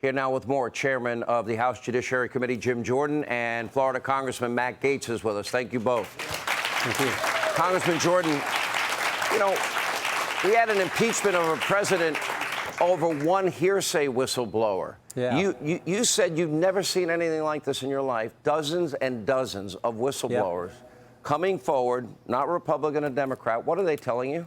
Here now with more, Chairman of the House Judiciary Committee, Jim Jordan, and Florida Congressman Matt Gaetz is with us. Thank you both. Thank you. Congressman Jordan, you know, we had an impeachment of a president over one hearsay whistleblower. Yeah. You said you've never seen anything like this in your life. Dozens and dozens of whistleblowers coming forward, not Republican or Democrat. What are they telling you?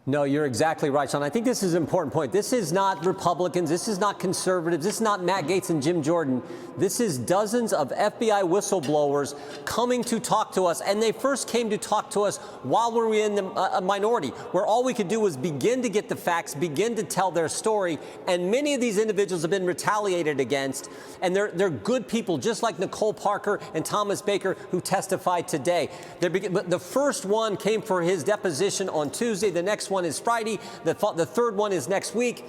No, you're exactly right, Sean. I think this is an important point. This is not Republicans. This is not conservatives. This is not Matt Gaetz and Jim Jordan. This is dozens of FBI whistleblowers coming to talk to us. And they first came to talk to us while we were in the minority, where all we could do was begin to get the facts, begin to tell their story. And many of these individuals have been retaliated against. And they're good people, just like Nicole Parker and Thomas Baker, who testified today. The first one came for his deposition on Tuesday. The next one is Friday. The third one is next week.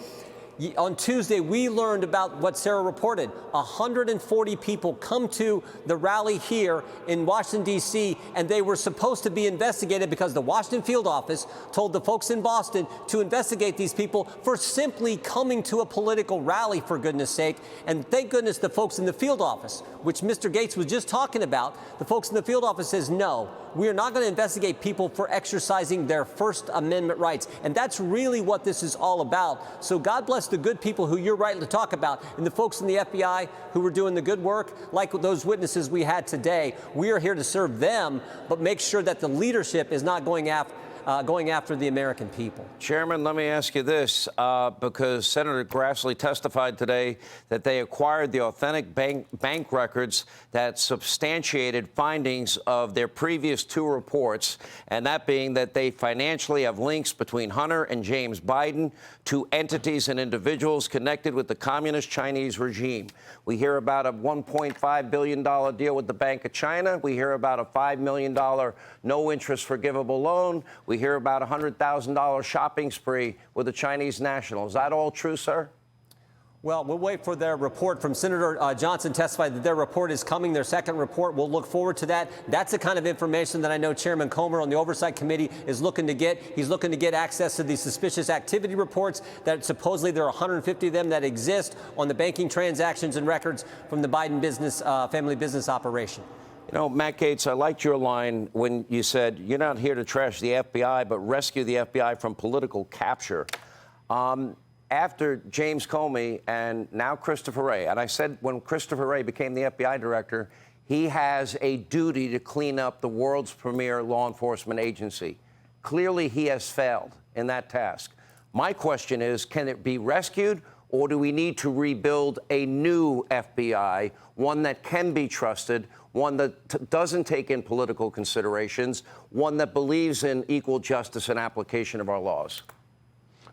On Tuesday, we learned about what Sarah reported. 140 people come to the rally here in Washington, D.C., and they were supposed to be investigated because the Washington field office told the folks in Boston to investigate these people for simply coming to a political rally, for goodness sake. And thank goodness the folks in the field office, which Mr. Gaetz was just talking about, the folks in the field office says, no, we are not going to investigate people for exercising their First Amendment rights. And that's really what this is all about. So God bless the good people who you're right to talk about, and the folks in the FBI who were doing the good work, like those witnesses we had today. We are here to serve them, but make sure that the leadership is not going after the American people. Chairman, let me ask you this, because Senator Grassley testified today that they acquired the authentic bank records that substantiated findings of their previous two reports, and that being that they financially have links between Hunter and James Biden to entities and individuals connected with the communist Chinese regime. We hear about a $1.5 billion deal with the Bank of China. We hear about a $5 million no-interest forgivable loan. We hear about a $100,000 shopping spree with a Chinese national. Is that all true, sir? Well, we'll wait for their report. From Senator Johnson testified that their report is coming, their second report. We'll look forward to that. That's the kind of information that I know Chairman Comer on the Oversight Committee is looking to get. He's looking to get access to these suspicious activity reports that supposedly there are 150 of them that exist on the banking transactions and records from the Biden family business operation. You know, Matt Gaetz, I liked your line when you said you're not here to trash the FBI, but rescue the FBI from political capture. After James Comey and now Christopher Wray, and I said when Christopher Wray became the FBI director, he has a duty to clean up the world's premier law enforcement agency. Clearly, he has failed in that task. My question is, can it be rescued, or do we need to rebuild a new FBI, one that can be trusted, one that doesn't take in political considerations, one that believes in equal justice and application of our laws?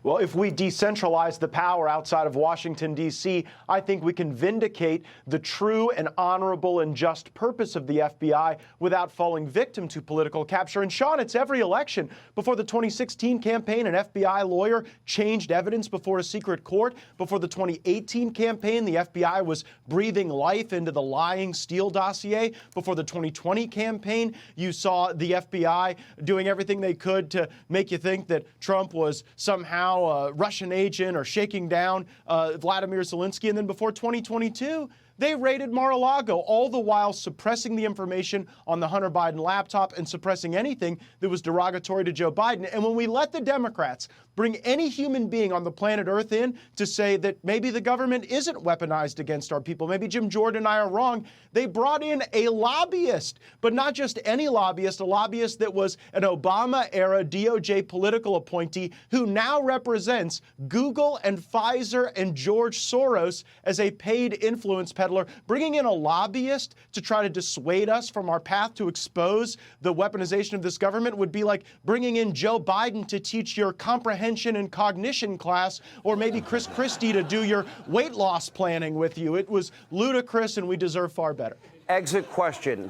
Well, if we decentralize the power outside of Washington, D.C., I think we can vindicate the true and honorable and just purpose of the FBI without falling victim to political capture. And, Sean, it's every election. Before the 2016 campaign, an FBI lawyer changed evidence before a secret court. Before the 2018 campaign, the FBI was breathing life into the lying Steele dossier. Before the 2020 campaign, you saw the FBI doing everything they could to make you think that Trump was somehow a Russian agent or shaking down Vladimir Zelensky. And then before 2022, they raided Mar-a-Lago, all the while suppressing the information on the Hunter Biden laptop and suppressing anything that was derogatory to Joe Biden. And when we let the Democrats bring any human being on the planet Earth in to say that maybe the government isn't weaponized against our people, maybe Jim Jordan and I are wrong, they brought in a lobbyist, but not just any lobbyist, a lobbyist that was an Obama-era DOJ political appointee who now represents Google and Pfizer and George Soros as a paid influence peddler. Bringing in a lobbyist to try to dissuade us from our path to expose the weaponization of this government would be like bringing in Joe Biden to teach your comprehension and cognition class, or maybe Chris Christie to do your weight loss planning with you. It was ludicrous, and we deserve far better. Exit question.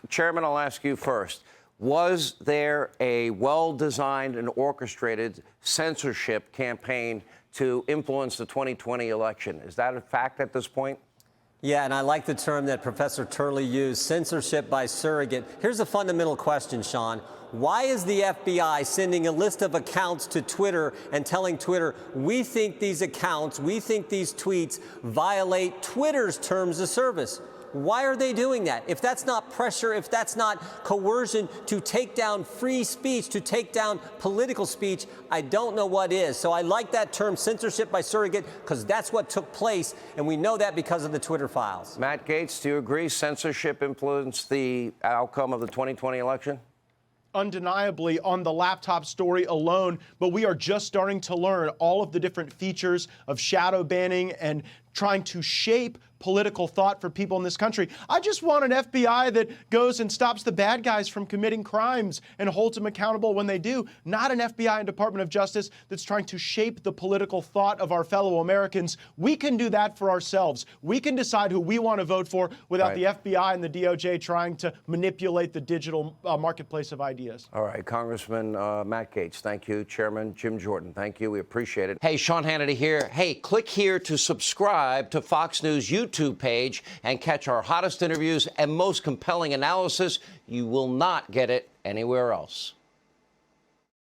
Chairman, I'll ask you first. Was there a well-designed and orchestrated censorship campaign to influence the 2020 election? Is that a fact at this point? Yeah, and I like the term that Professor Turley used, censorship by surrogate. Here's a fundamental question, Sean. Why is the FBI sending a list of accounts to Twitter and telling Twitter, we think these accounts, we think these tweets violate Twitter's terms of service? Why are they doing that? If that's not pressure, if that's not coercion to take down free speech, to take down political speech, I don't know what is. So I like that term, censorship by surrogate, because that's what took place, and we know that because of the Twitter files. Matt Gaetz, do you agree censorship influenced the outcome of the 2020 election? Undeniably on the laptop story alone, but we are just starting to learn all of the different features of shadow banning and trying to shape political thought for people in this country. I just want an FBI that goes and stops the bad guys from committing crimes and holds them accountable when they do, not an FBI and Department of Justice that's trying to shape the political thought of our fellow Americans. We can do that for ourselves. We can decide who we want to vote for without the FBI and the DOJ trying to manipulate the digital marketplace of ideas. All right, Congressman Matt Gaetz, thank you. Chairman Jim Jordan, thank you. We appreciate it. Hey, Sean Hannity here. Hey, click here to subscribe to Fox News YouTube page and catch our hottest interviews and most compelling analysis. You will not get it anywhere else.